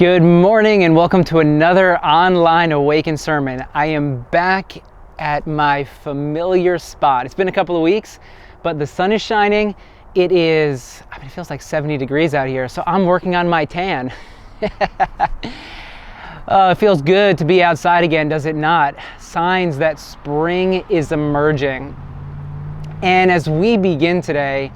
Good morning and welcome to another online Awaken sermon. I am back at my familiar spot. It's been a couple of weeks, but the sun is shining. It feels like 70 degrees out here, so I'm working on my tan. It feels good to be outside again, does it not? Signs that spring is emerging. And as we begin today,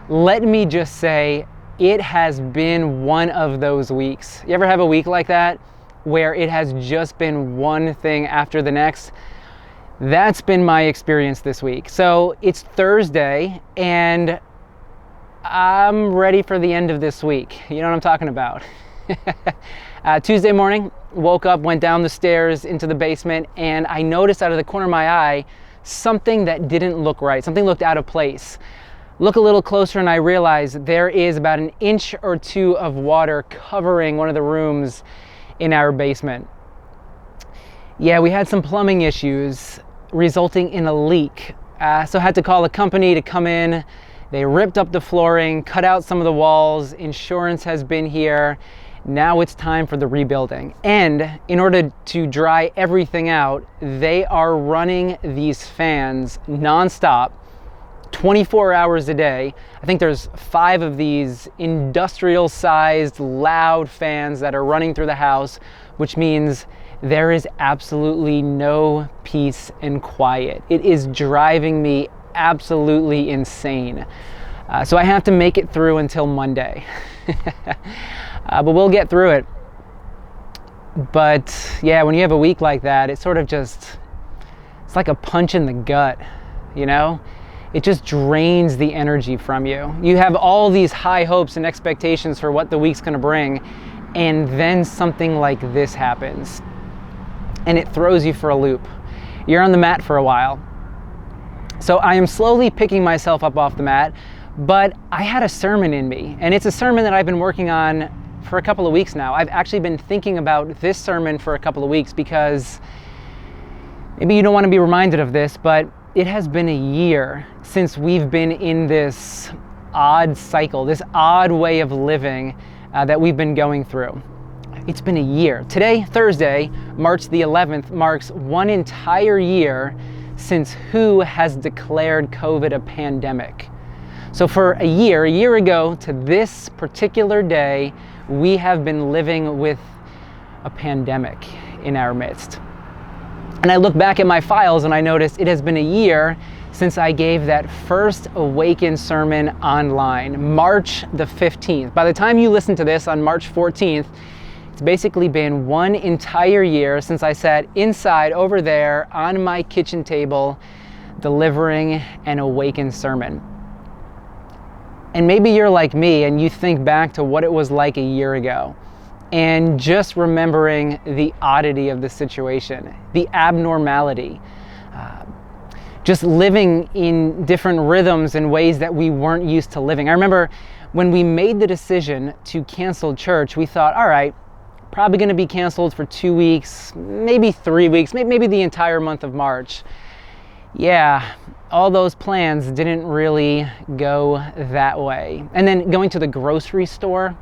let me just say, it has been one of those weeks. You ever have a week like that where it has just been one thing after the next? That's been my experience this week. So it's Thursday and I'm ready for the end of this week. You know what I'm talking about. Tuesday morning, woke up, went down the stairs into the basement, and I noticed out of the corner of my eye something that didn't look right. Something looked out of place. Look a little closer and I realized there is about an inch or two of water covering one of the rooms in our basement. Yeah, we had some plumbing issues resulting in a leak. So I had to call a company to come in. They ripped up the flooring, cut out some of the walls. Insurance has been here. Now it's time for the rebuilding. And in order to dry everything out, they are running these fans nonstop, 24 hours a day. I think there's 5 of these industrial-sized, loud fans that are running through the house, which means there is absolutely no peace and quiet. It is driving me absolutely insane. So I have to make it through until Monday. But we'll get through it. But yeah, when you have a week like that, it's like a punch in the gut, you know? It just drains the energy from you. You have all these high hopes and expectations for what the week's gonna bring, and then something like this happens, and it throws you for a loop. You're on the mat for a while. So I am slowly picking myself up off the mat, but I had a sermon in me, and it's a sermon that I've been working on for a couple of weeks now. I've actually been thinking about this sermon for a couple of weeks because maybe you don't want to be reminded of this, but it has been a year since we've been in this odd cycle, this odd way of living that we've been going through. It's been a year. Today, Thursday, March the 11th, marks one entire year since WHO has declared COVID a pandemic. So for a year ago to this particular day, we have been living with a pandemic in our midst. And I look back at my files and I noticed it has been a year since I gave that first Awaken sermon online, March the 15th. By the time you listen to this on March 14th, it's basically been one entire year since I sat inside over there on my kitchen table delivering an Awaken sermon. And maybe you're like me and you think back to what it was like a year ago, and just remembering the oddity of the situation, the abnormality, just living in different rhythms and ways that we weren't used to living. I remember when we made the decision to cancel church, we thought, all right, probably going to be canceled for 2 weeks, maybe 3 weeks, maybe the entire month of March. Yeah, all those plans didn't really go that way. And then going to the grocery store,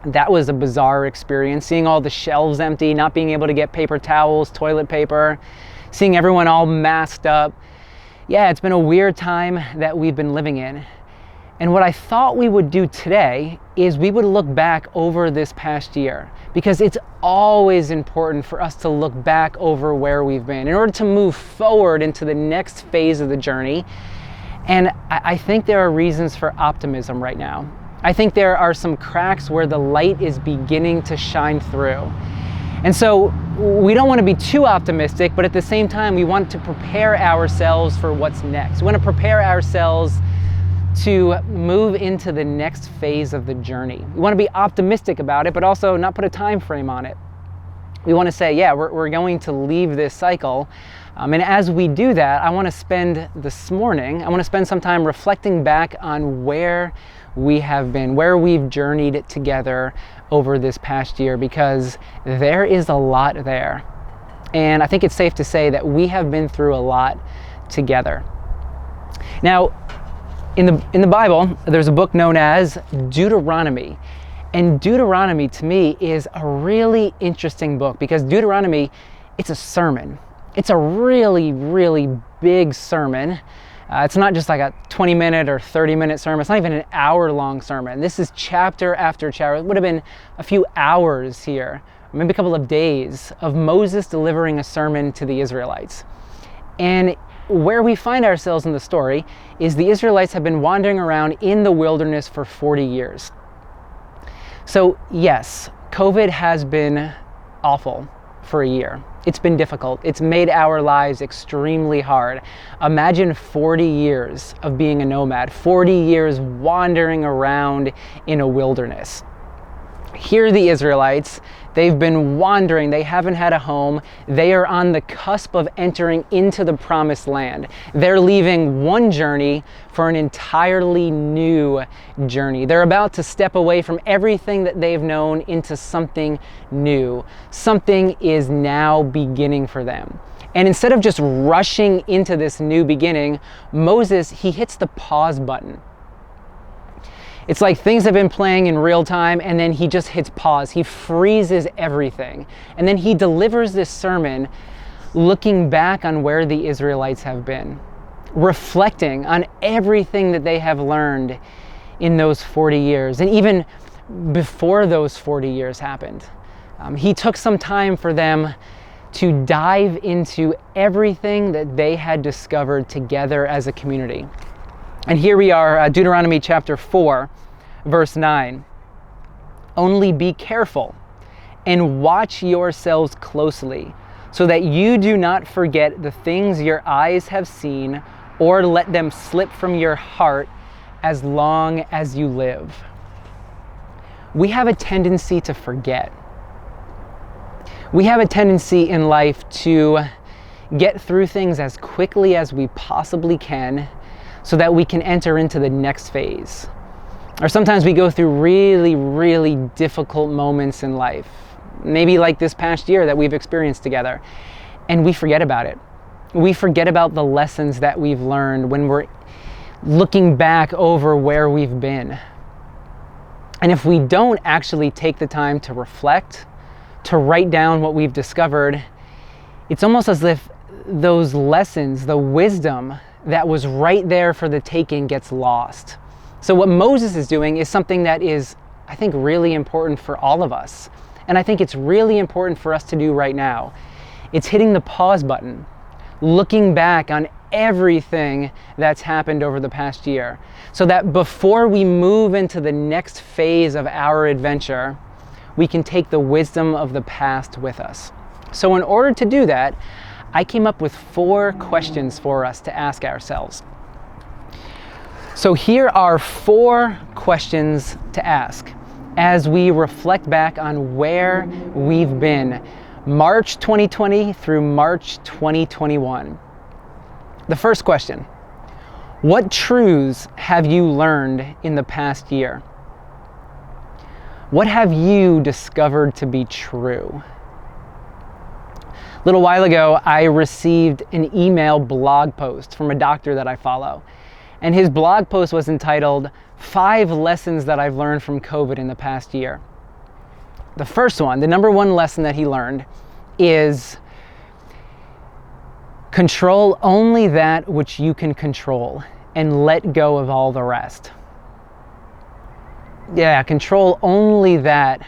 that was a bizarre experience, seeing all the shelves empty, not being able to get paper towels, toilet paper, seeing everyone all masked up. Yeah, it's been a weird time that we've been living in. And what I thought we would do today is we would look back over this past year, because it's always important for us to look back over where we've been in order to move forward into the next phase of the journey. And I think there are reasons for optimism right now. I think there are some cracks where the light is beginning to shine through. And so we don't want to be too optimistic, but at the same time, we want to prepare ourselves for what's next. We want to prepare ourselves to move into the next phase of the journey. We want to be optimistic about it, but also not put a time frame on it. We want to say, yeah, we're going to leave this cycle. And as we do that, I want to spend some time reflecting back on where we have been, where we've journeyed together over this past year, because there is a lot there. And I think it's safe to say that we have been through a lot together. Now, in the Bible, there's a book known as Deuteronomy. And Deuteronomy, to me, is a really interesting book because Deuteronomy, it's a sermon. It's a really, really big sermon. It's not just like a 20-minute or 30-minute sermon. It's not even an hour-long sermon. This is chapter after chapter. It would have been a few hours here, maybe a couple of days, of Moses delivering a sermon to the Israelites. And where we find ourselves in the story is the Israelites have been wandering around in the wilderness for 40 years. So yes, COVID has been awful for a year. It's been difficult. It's made our lives extremely hard. Imagine 40 years of being a nomad, 40 years wandering around in a wilderness. Here are the Israelites. They've been wandering. They haven't had a home. They are on the cusp of entering into the promised land. They're leaving one journey for an entirely new journey. They're about to step away from everything that they've known into something new. Something is now beginning for them. And instead of just rushing into this new beginning, Moses, he hits the pause button. It's like things have been playing in real time and then he just hits pause. He freezes everything. And then he delivers this sermon looking back on where the Israelites have been, reflecting on everything that they have learned in those 40 years. And even before those 40 years happened, he took some time for them to dive into everything that they had discovered together as a community. And here we are, Deuteronomy chapter 4, verse 9. Only be careful and watch yourselves closely, so that you do not forget the things your eyes have seen, or let them slip from your heart as long as you live. We have a tendency to forget. We have a tendency in life to get through things as quickly as we possibly can, so that we can enter into the next phase. Or sometimes we go through really, really difficult moments in life, maybe like this past year that we've experienced together, and we forget about it. We forget about the lessons that we've learned when we're looking back over where we've been. And if we don't actually take the time to reflect, to write down what we've discovered, it's almost as if those lessons, the wisdom that was right there for the taking, gets lost. So what Moses is doing is something that is, I think, really important for all of us. And I think it's really important for us to do right now. It's hitting the pause button, looking back on everything that's happened over the past year, so that before we move into the next phase of our adventure, we can take the wisdom of the past with us. So in order to do that, I came up with 4 questions for us to ask ourselves. So here are 4 questions to ask as we reflect back on where we've been, March 2020 through March 2021. The first question: what truths have you learned in the past year? What have you discovered to be true? A little while ago, I received an email blog post from a doctor that I follow. And his blog post was entitled, 5 Lessons That I've Learned from COVID in the Past Year. The first one, the number 1 lesson that he learned is control only that which you can control and let go of all the rest. Yeah, control only that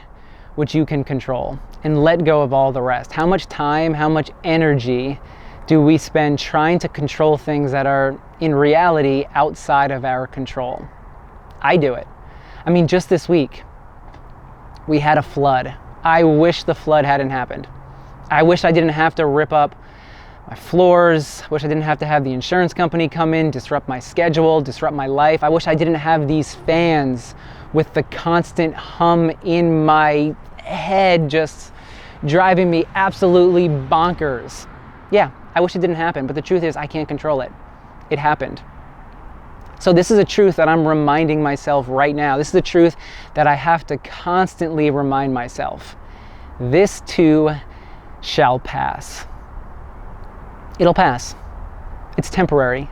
which you can control and let go of all the rest. How much time, how much energy do we spend trying to control things that are in reality outside of our control? I do it. I mean, just this week, we had a flood. I wish the flood hadn't happened. I wish I didn't have to rip up my floors. Wish I didn't have to have the insurance company come in, disrupt my schedule, disrupt my life. I wish I didn't have these fans with the constant hum in my head just driving me absolutely bonkers. Yeah, I wish it didn't happen, but the truth is I can't control it. It happened. So this is a truth that I'm reminding myself right now. This is a truth that I have to constantly remind myself. This too shall pass. It'll pass. It's temporary.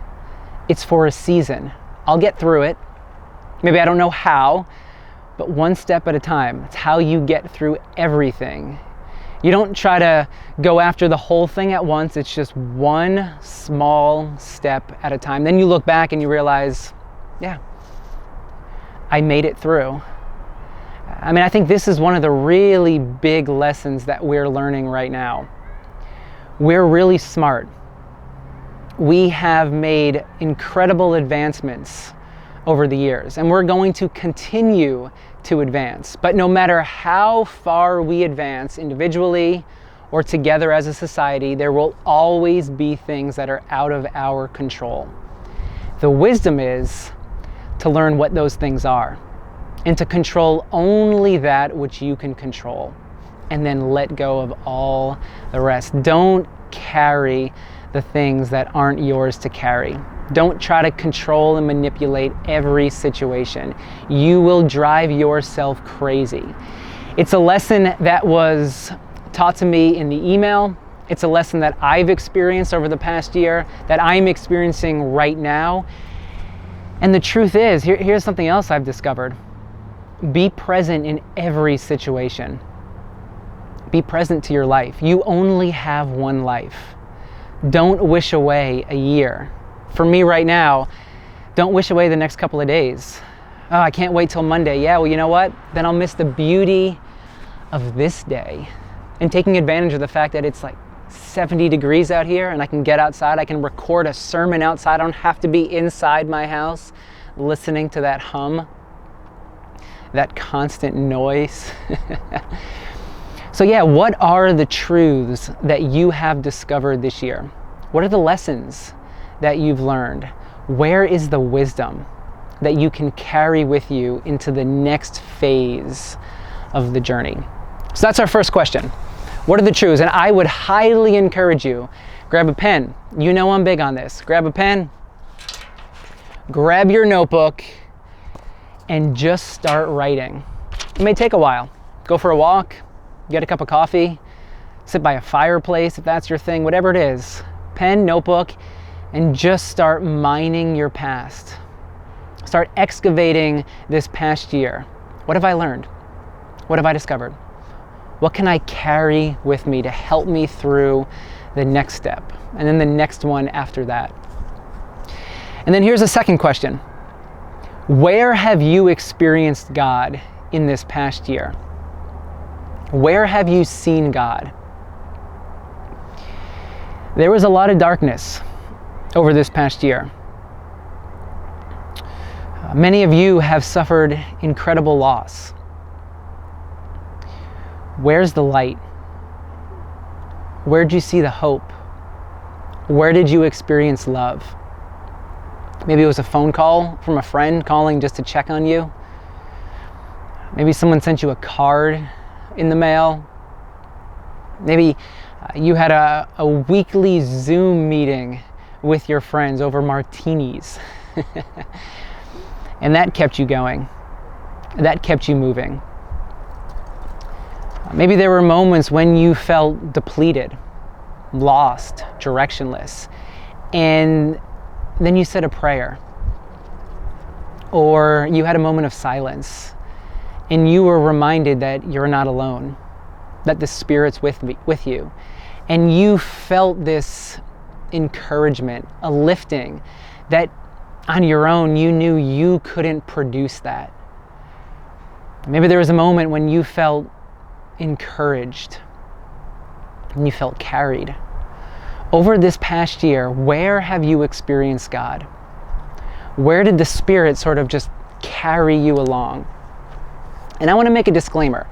It's for a season. I'll get through it. Maybe I don't know how, but one step at a time. It's how you get through everything. You don't try to go after the whole thing at once. It's just one small step at a time. Then you look back and you realize, yeah, I made it through. I mean, I think this is one of the really big lessons that we're learning right now. We're really smart. We have made incredible advancements over the years, and we're going to continue to advance. But no matter how far we advance individually or together as a society, there will always be things that are out of our control. The wisdom is to learn what those things are and to control only that which you can control, and then let go of all the rest. Don't carry the things that aren't yours to carry. Don't try to control and manipulate every situation. You will drive yourself crazy. It's a lesson that was taught to me in the email. It's a lesson that I've experienced over the past year, that I'm experiencing right now. And the truth is, here's something else I've discovered. Be present in every situation. Be present to your life. You only have one life. Don't wish away a year. For me right now, don't wish away the next couple of days. Oh, I can't wait till Monday. Yeah, well, you know what? Then I'll miss the beauty of this day. And taking advantage of the fact that it's like 70 degrees out here and I can get outside. I can record a sermon outside. I don't have to be inside my house listening to that hum, that constant noise. So yeah, what are the truths that you have discovered this year? What are the lessons that you've learned? Where is the wisdom that you can carry with you into the next phase of the journey? So that's our first question. What are the truths? And I would highly encourage you, grab a pen. You know I'm big on this. Grab a pen, grab your notebook, and just start writing. It may take a while. Go for a walk, get a cup of coffee, sit by a fireplace if that's your thing, whatever it is. Pen, notebook, and just start mining your past. Start excavating this past year. What have I learned? What have I discovered? What can I carry with me to help me through the next step? And then the next one after that. And then here's a second question. Where have you experienced God in this past year? Where have you seen God? There was a lot of darkness over this past year. Many of you have suffered incredible loss. Where's the light? Where did you see the hope? Where did you experience love? Maybe it was a phone call from a friend calling just to check on you. Maybe someone sent you a card in the mail. Maybe you had a weekly Zoom meeting with your friends over martinis. And that kept you going. That kept you moving. Maybe there were moments when you felt depleted, lost, directionless, and then you said a prayer, or you had a moment of silence, and you were reminded that you're not alone, that the Spirit's with you, and you felt this encouragement, a lifting, that on your own you knew you couldn't produce that. Maybe there was a moment when you felt encouraged and you felt carried. Over this past year, where have you experienced God? Where did the Spirit sort of just carry you along? And I want to make a disclaimer,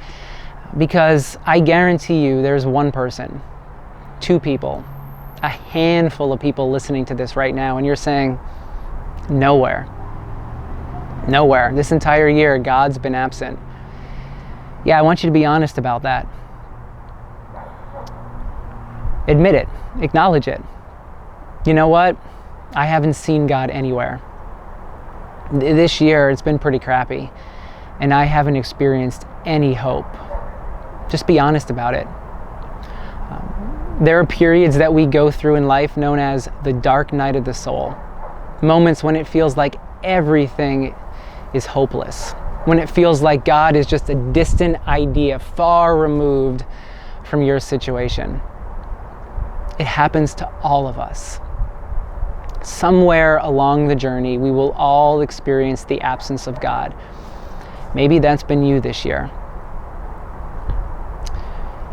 because I guarantee you there's one person, two people, a handful of people listening to this right now, and you're saying, nowhere. Nowhere. This entire year, God's been absent. Yeah, I want you to be honest about that. Admit it. Acknowledge it. You know what? I haven't seen God anywhere. This year, it's been pretty crappy, and I haven't experienced any hope. Just be honest about it. There are periods that we go through in life known as the dark night of the soul. Moments when it feels like everything is hopeless. when it feels like God is just a distant idea, far removed from your situation. It happens to all of us. Somewhere along the journey, we will all experience the absence of God. Maybe that's been you this year.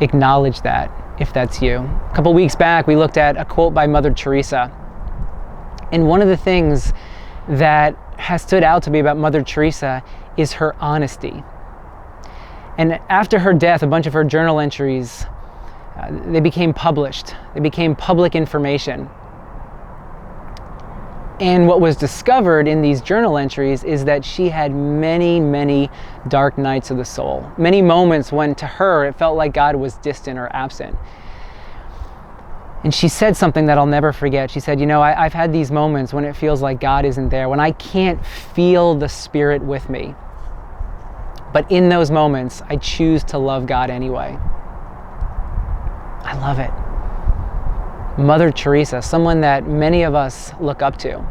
Acknowledge that if that's you. A couple weeks back, we looked at a quote by Mother Teresa. And one of the things that has stood out to me about Mother Teresa is her honesty. And after her death, a bunch of her journal entries, they became published. They became public information. And what was discovered in these journal entries is that she had many, many dark nights of the soul. Many moments when to her it felt like God was distant or absent. And she said something that I'll never forget. She said, I've had these moments when it feels like God isn't there, when I can't feel the Spirit with me. But in those moments, I choose to love God anyway. I love it. Mother Teresa, someone that many of us look up to,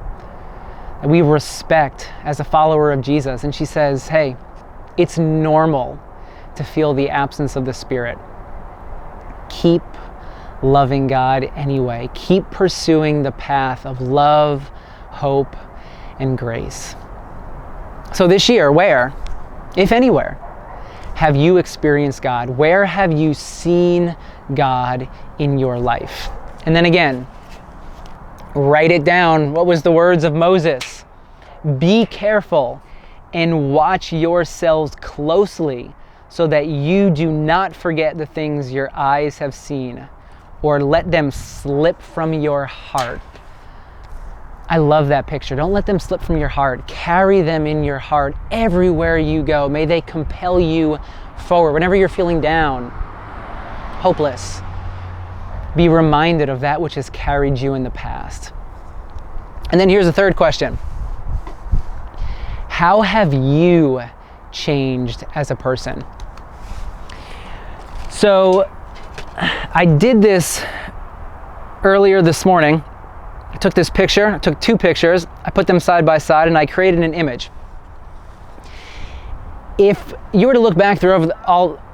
that we respect as a follower of Jesus. And she says, hey, it's normal to feel the absence of the Spirit. Keep loving God anyway. Keep pursuing the path of love, hope, and grace. So this year, where, if anywhere, have you experienced God? Where have you seen God in your life? And then again, write it down. What was the words of Moses? Be careful and watch yourselves closely so that you do not forget the things your eyes have seen or let them slip from your heart. I love that picture. Don't let them slip from your heart. Carry them in your heart everywhere you go. May they compel you forward. Whenever you're feeling down, hopeless, be reminded of that which has carried you in the past. And then here's the third question. How have you changed as a person? So I did this earlier this morning. I took this picture, I took two pictures, I put them side by side, and I created an image. If you were to look back through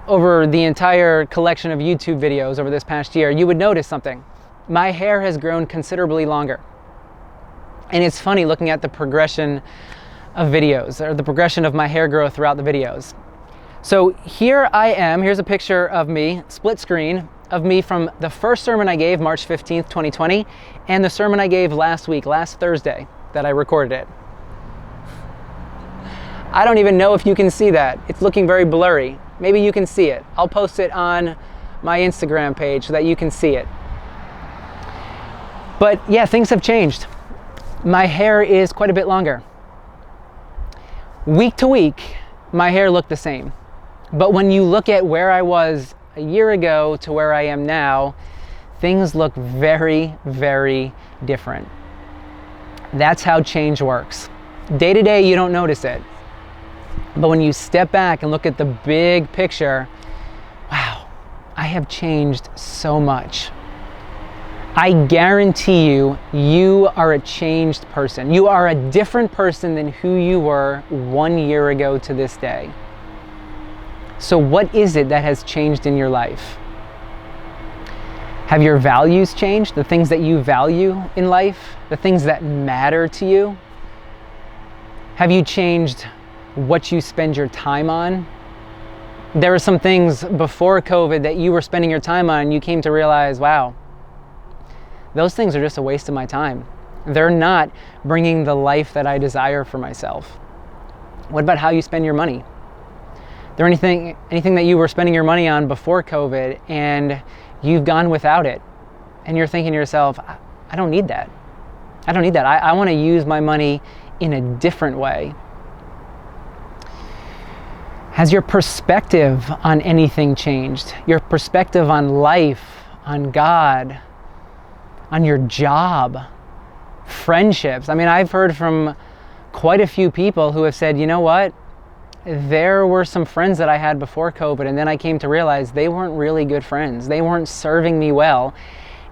over the entire collection of YouTube videos over this past year, you would notice something. My hair has grown considerably longer. And it's funny looking at the progression of videos, or the progression of my hair growth throughout the videos. So here I am, here's a picture of me, split screen, of me from the first sermon I gave, March 15th, 2020, and the sermon I gave last Thursday, that I recorded it. I don't even know if you can see that. It's looking very blurry. Maybe you can see it. I'll post it on my Instagram page so that you can see it. But yeah, things have changed. My hair is quite a bit longer. Week to week, my hair looked the same. But when you look at where I was a year ago to where I am now, things look very, very different. That's how change works. Day to day, you don't notice it. But when you step back and look at the big picture, wow, I have changed so much. I guarantee you, you are a changed person. You are a different person than who you were 1 year ago to this day. So what is it that has changed in your life? Have your values changed? The things that you value in life? The things that matter to you? Have you changed what you spend your time on? There were some things before COVID that you were spending your time on and you came to realize, wow, those things are just a waste of my time. They're not bringing the life that I desire for myself. What about how you spend your money? There anything that you were spending your money on before COVID and you've gone without it and you're thinking to yourself, I don't need that. I don't need that. I want to use my money in a different way. Has your perspective on anything changed? Your perspective on life, on God, on your job, friendships? I mean, I've heard from quite a few people who have said, you know what? There were some friends that I had before COVID, and then I came to realize they weren't really good friends. They weren't serving me well.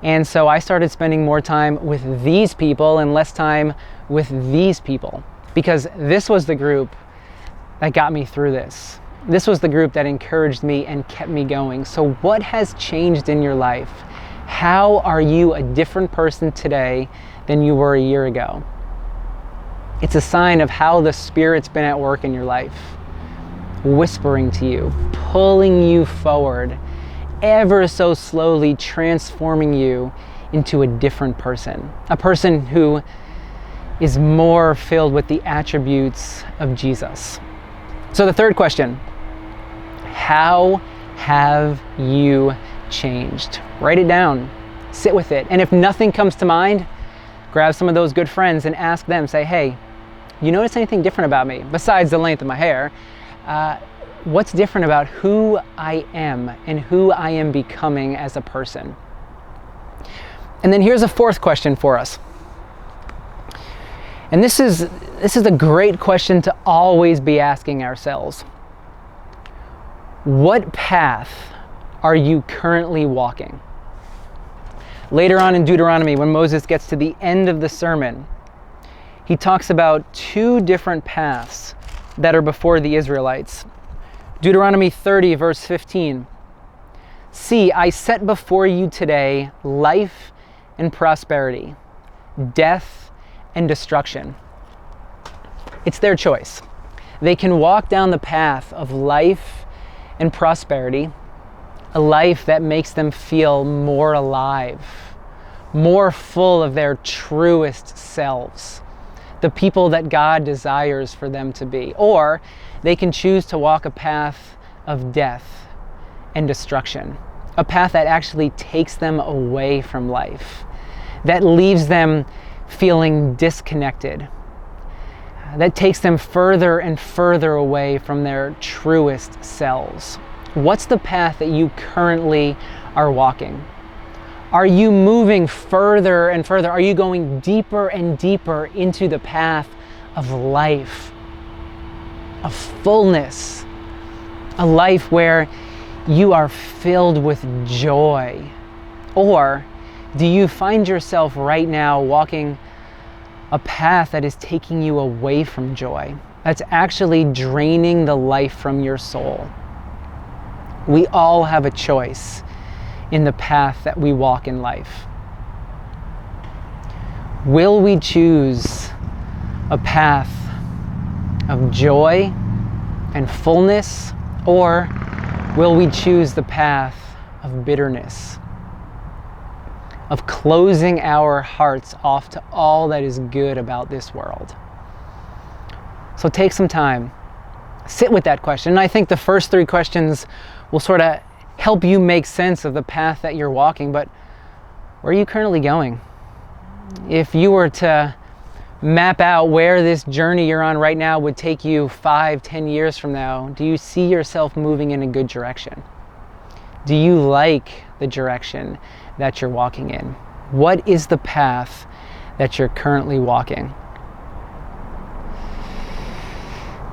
And so I started spending more time with these people and less time with these people, because this was the group that got me through this. This was the group that encouraged me and kept me going. So what has changed in your life? How are you a different person today than you were a year ago? It's a sign of how the Spirit's been at work in your life, whispering to you, pulling you forward, ever so slowly transforming you into a different person, a person who is more filled with the attributes of Jesus. So the third question, how have you changed? Write it down, sit with it. And if nothing comes to mind, grab some of those good friends and ask them, say, hey, you notice anything different about me besides the length of my hair? What's different about who I am and who I am becoming as a person? And then here's a fourth question for us. And this is a great question to always be asking ourselves. What path are you currently walking? Later on in Deuteronomy, when Moses gets to the end of the sermon, he talks about two different paths that are before the Israelites. Deuteronomy 30, verse 15. See, I set before you today life and prosperity, death and destruction. It's their choice. They can walk down the path of life and prosperity, a life that makes them feel more alive, more full of their truest selves, the people that God desires for them to be. Or they can choose to walk a path of death and destruction, a path that actually takes them away from life, that leaves them feeling disconnected, that takes them further and further away from their truest selves. What's the path that you currently are walking? Are you moving further and further? Are you going deeper and deeper into the path of life, of fullness, a life where you are filled with joy? Or do you find yourself right now walking a path that is taking you away from joy, that's actually draining the life from your soul? We all have a choice in the path that we walk in life. Will we choose a path of joy and fullness, or will we choose the path of bitterness, of closing our hearts off to all that is good about this world? So take some time, sit with that question. And I think the first three questions will sort of help you make sense of the path that you're walking, but where are you currently going? If you were to map out where this journey you're on right now would take you 5-10 years from now, do you see yourself moving in a good direction? Do you like the direction that you're walking in? What is the path that you're currently walking?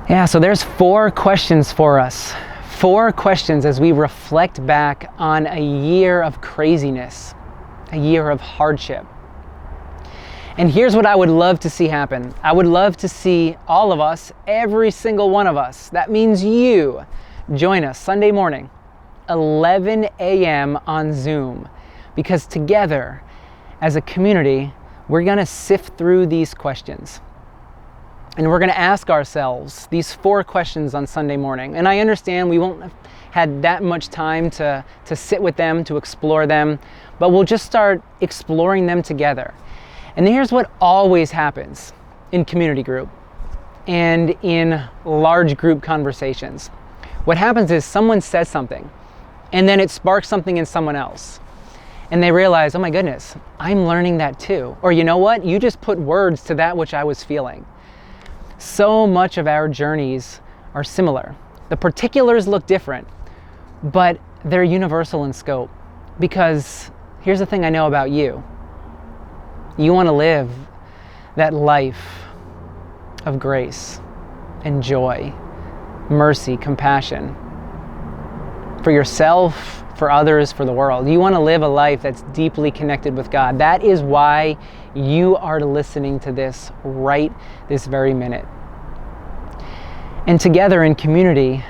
Yeah, so there's 4 questions for us. 4 questions as we reflect back on a year of craziness, a year of hardship. And here's what I would love to see happen. I would love to see all of us, every single one of us, that means you, join us Sunday morning, 11 a.m. on Zoom, because together, as a community, we're going to sift through these questions. And we're going to ask ourselves these 4 questions on Sunday morning. And I understand we won't have had that much time to sit with them, to explore them, but we'll just start exploring them together. And here's what always happens in community group and in large group conversations. What happens is someone says something, and then it sparks something in someone else. And they realize, oh my goodness, I'm learning that too. Or you know what? You just put words to that which I was feeling. So much of our journeys are similar. The particulars look different, but they're universal in scope. Because here's the thing I know about you. You want to live that life of grace and joy, mercy, compassion for yourself, for others, for the world. You want to live a life that's deeply connected with God. That is why you are listening to this right this very minute. And together in community,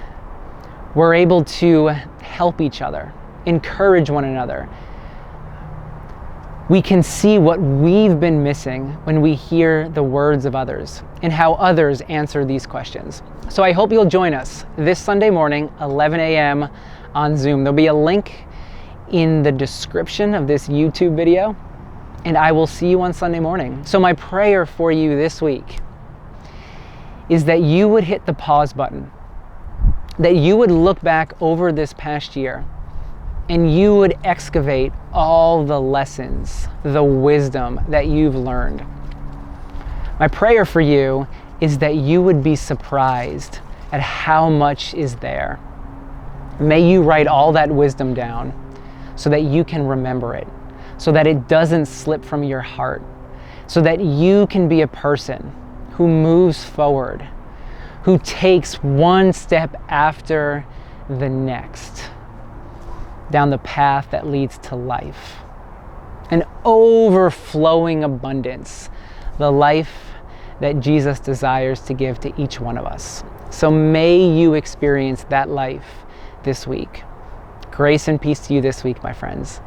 we're able to help each other, encourage one another. We can see what we've been missing when we hear the words of others and how others answer these questions. So I hope you'll join us this Sunday morning, 11 a.m. on Zoom. There'll be a link in the description of this YouTube video, and I will see you on Sunday morning. So my prayer for you this week is that you would hit the pause button, that you would look back over this past year and you would excavate all the lessons, the wisdom that you've learned. My prayer for you is that you would be surprised at how much is there. May you write all that wisdom down so that you can remember it, so that it doesn't slip from your heart, so that you can be a person who moves forward, who takes one step after the next down the path that leads to life, an overflowing abundance, the life that Jesus desires to give to each one of us. So may you experience that life this week. Grace and peace to you this week, my friends.